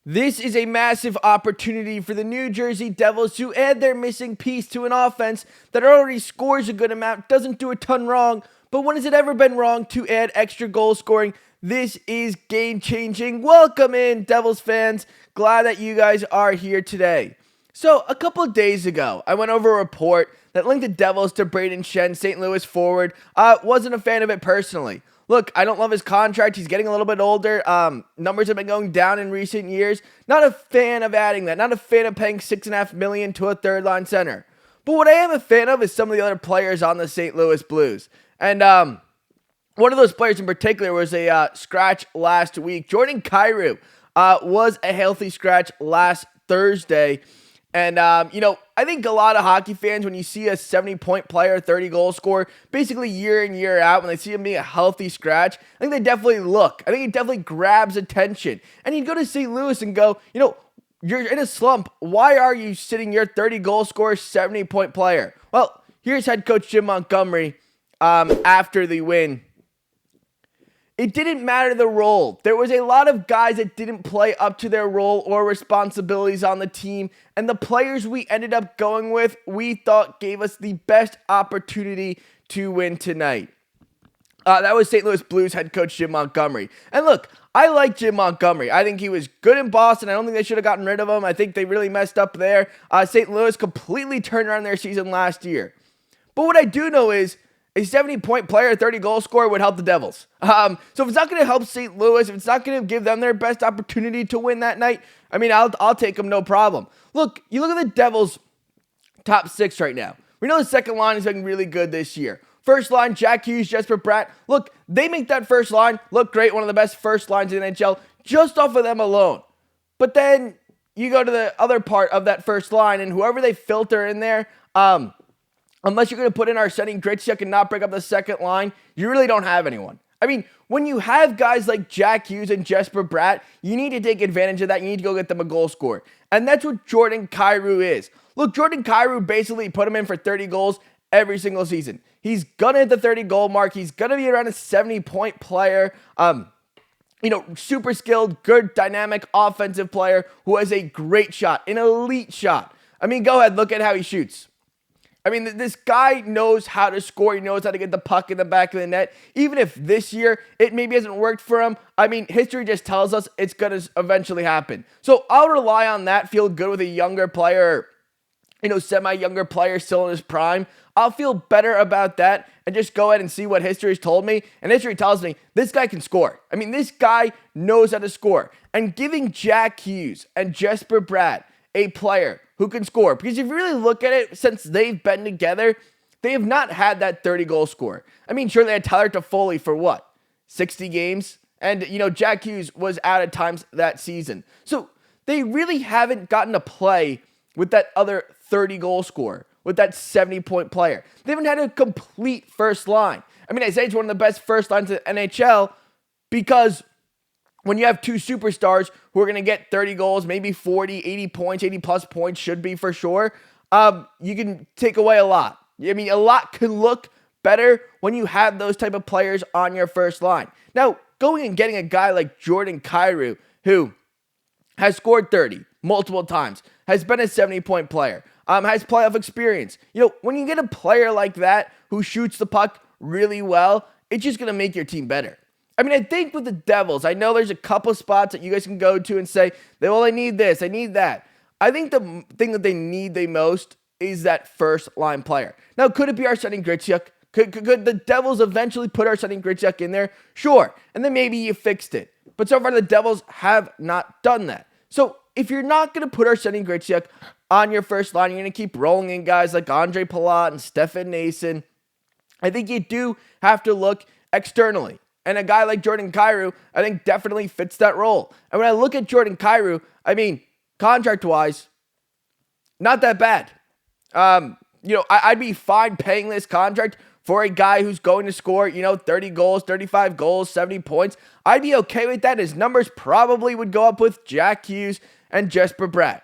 This is a massive opportunity for the New Jersey Devils to add their missing piece to an offense that already scores a good amount, doesn't do a ton wrong, but when has it ever been wrong to add extra goal scoring? This is game-changing. Welcome in, Devils fans. Glad that you guys are here today. So, a couple of days ago, I went over a report that linked the Devils to Brenden, St. Louis forward. Wasn't a fan of it personally. Look, I don't love his contract. He's getting a little bit older. Numbers have been going down in recent years. Not a fan of adding that. Not a fan of paying $6.5 million to a third-line center. But what I am a fan of is some of the other players on the St. Louis Blues. And one of those players in particular was a scratch last week. Jordan Kyrou was a healthy scratch last Thursday. And, I think a lot of hockey fans, when you see a 70-point player, 30-goal scorer, basically year in, year out, when they see him being a healthy scratch, I think they definitely look. I think it definitely grabs attention. And you go to St. Louis and go, you're in a slump. Why are you sitting your 30-goal scorer, 70-point player? Well, here's head coach Jim Montgomery after the win. It didn't matter the role. There was a lot of guys that didn't play up to their role or responsibilities on the team, and the players we ended up going with, we thought gave us the best opportunity to win tonight. That was St. Louis Blues head coach Jim Montgomery. And look, I like Jim Montgomery. I think he was good in Boston. I don't think they should have gotten rid of him. I think they really messed up there. St. Louis completely turned around their season last year. But what I do know is, a 70-point player, 30-goal scorer would help the Devils. So if it's not going to help St. Louis, if it's not going to give them their best opportunity to win that night, I'll take them, no problem. Look, you look at the Devils' top six right now. We know the second line is looking really good this year. First line, Jack Hughes, Jesper, Bratt. Look, they make that first line look great, one of the best first lines in the NHL, just off of them alone. But then you go to the other part of that first line, and whoever they filter in there, unless you're going to put in Arsenij Griciuk and not break up the second line, you really don't have anyone. When you have guys like Jack Hughes and Jesper Bratt, you need to take advantage of that. You need to go get them a goal scorer. And that's what Jordan Kyrou is. Look, Jordan Kyrou basically put him in for 30 goals every single season. He's going to hit the 30-goal mark. He's going to be around a 70-point player. Super skilled, good, dynamic, offensive player who has a great shot, an elite shot. Go ahead, look at how he shoots. This guy knows how to score. He knows how to get the puck in the back of the net. Even if this year it maybe hasn't worked for him, history just tells us it's going to eventually happen. So I'll rely on that, feel good with a younger player, semi-younger player still in his prime. I'll feel better about that and just go ahead and see what history has told me. And history tells me this guy can score. This guy knows how to score. And giving Jack Hughes and Jesper Bratt a player who can score. Because if you really look at it, since they've been together, they have not had that 30-goal score. Sure, they had Tyler Toffoli for 60 games? And, Jack Hughes was out at times that season. So they really haven't gotten to play with that other 30-goal scorer, with that 70-point player. They haven't had a complete first line. I say it's one of the best first lines in the NHL because when you have two superstars who are going to get 30 goals, maybe 40, 80 points, 80 plus points should be for sure, you can take away a lot. A lot can look better when you have those type of players on your first line. Now, going and getting a guy like Jordan Kyrou, who has scored 30 multiple times, has been a 70-point player, has playoff experience. When you get a player like that who shoots the puck really well, it's just going to make your team better. I think with the Devils, I know there's a couple spots that you guys can go to and say, I need this, I need that. I think the thing that they need the most is that first line player. Now, could it be Arsenij Griciuk? Could the Devils eventually put Arsenij Griciuk in there? Sure. And then maybe you fixed it. But so far, the Devils have not done that. So if you're not going to put Arsenij Griciuk on your first line, you're going to keep rolling in guys like Andre Palat and Stefan Noesen. I think you do have to look externally. And a guy like Jordan Kyrou, I think, definitely fits that role. And when I look at Jordan Kyrou, contract-wise, not that bad. I'd be fine paying this contract for a guy who's going to score, 30 goals, 35 goals, 70 points. I'd be okay with that. His numbers probably would go up with Jack Hughes and Jesper Bratt.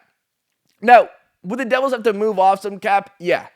Now, would the Devils have to move off some cap? Yeah,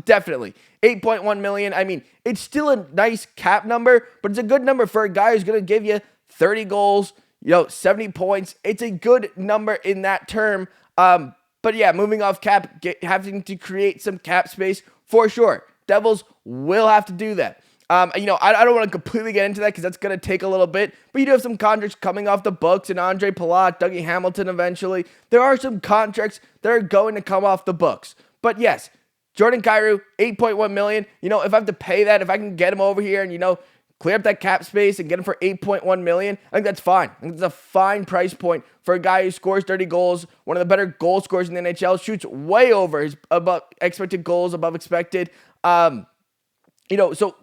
definitely. $8.1 million. It's still a nice cap number, but it's a good number for a guy who's going to give you 30 goals, 70 points. It's a good number in that term. But yeah, moving off cap, having to create some cap space for sure. Devils will have to do that. I don't want to completely get into that because that's going to take a little bit, but you do have some contracts coming off the books, and Andre Palat, Dougie Hamilton eventually. There are some contracts that are going to come off the books. But yes, Jordan Kyrou, $8.1 million. If I have to pay that, if I can get him over here and, clear up that cap space and get him for $8.1 million, I think that's fine. I think that's a fine price point for a guy who scores 30 goals, one of the better goal scorers in the NHL, shoots way over his expected goals, above expected. So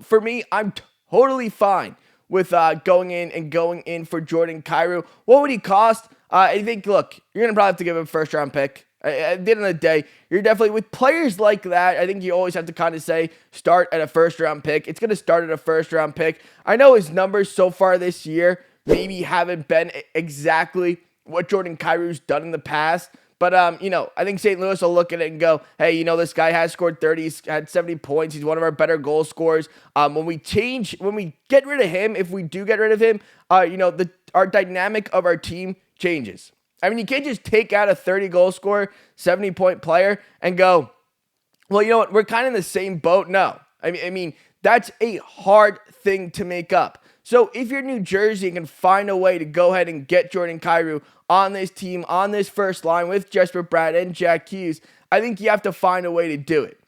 for me, I'm totally fine with going in for Jordan Kyrou. What would he cost? I think, look, you're going to probably have to give him a first-round pick. At the end of the day, you're definitely, with players like that, I think you always have to kind of say, start at a first-round pick. It's going to start at a first-round pick. I know his numbers so far this year maybe haven't been exactly what Jordan Kyrou's done in the past. But, I think St. Louis will look at it and go, hey, this guy has scored 30, he's had 70 points, he's one of our better goal scorers. When we get rid of him, if we do get rid of him, our dynamic of our team changes. I mean, you can't just take out a 30-goal scorer, 70-point player and go, well, you know what, we're kind of in the same boat. No. I mean, that's a hard thing to make up. So if you're New Jersey and can find a way to go ahead and get Jordan Kyrou on this team, on this first line with Jesper, Bratt, and Jack Hughes, I think you have to find a way to do it.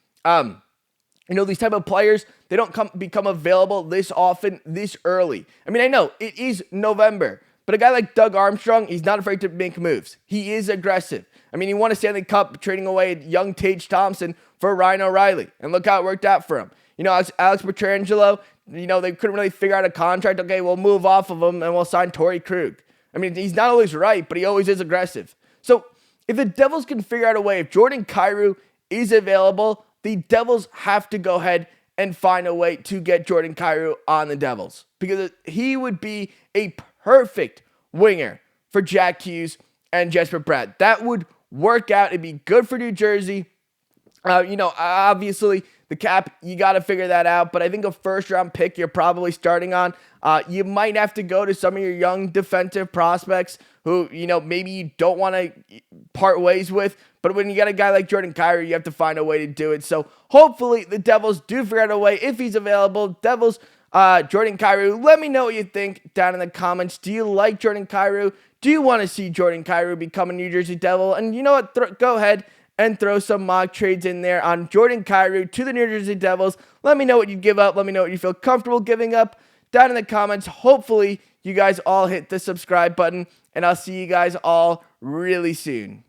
These type of players, they don't become available this often, this early. I mean, I know it is November, but a guy like Doug Armstrong, he's not afraid to make moves. He is aggressive. I mean, he won a Stanley Cup trading away young Tage Thompson for Ryan O'Reilly, and look how it worked out for him. Alex Pietrangelo, they couldn't really figure out a contract. Okay, we'll move off of him and we'll sign Torrey Krug. I mean, he's not always right, but he always is aggressive. So if the Devils can figure out a way, if Jordan Kyrou is available, the Devils have to go ahead and find a way to get Jordan Kyrou on the Devils, because he would be a perfect winger for Jack Hughes and Jesper Bratt. That would work out. It'd be good for New Jersey. Obviously, the cap, you got to figure that out. But I think a first-round pick you're probably starting on. You might have to go to some of your young defensive prospects who, maybe you don't want to part ways with. But when you got a guy like Jordan Kyrou, you have to find a way to do it. So hopefully the Devils do figure out a way if he's available. Devils, Jordan Kyrou, let me know what you think down in the comments. Do you like Jordan Kyrou? Do you want to see Jordan Kyrou become a New Jersey Devil? And you know what? Go ahead and throw some mock trades in there on Jordan Kyrou to the New Jersey Devils. Let me know what you give up. Let me know what you feel comfortable giving up down in the comments. Hopefully, you guys all hit the subscribe button, and I'll see you guys all really soon.